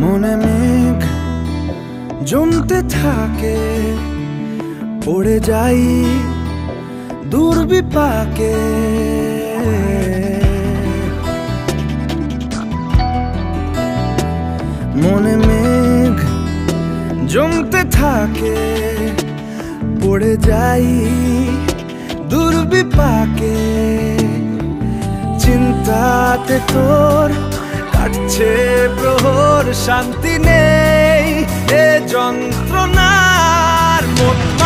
মনে মেঘ জমতে থাকে, পড়ে যাই দুর্বিপাকে। মনে মেঘ জমতে থাকে, পড়ে যাই দুর্বিপাকে। চিন্তাতে তোর কাটছে প্রহর, শান্তি নেই এ যন্ত্রণার মধ্যে।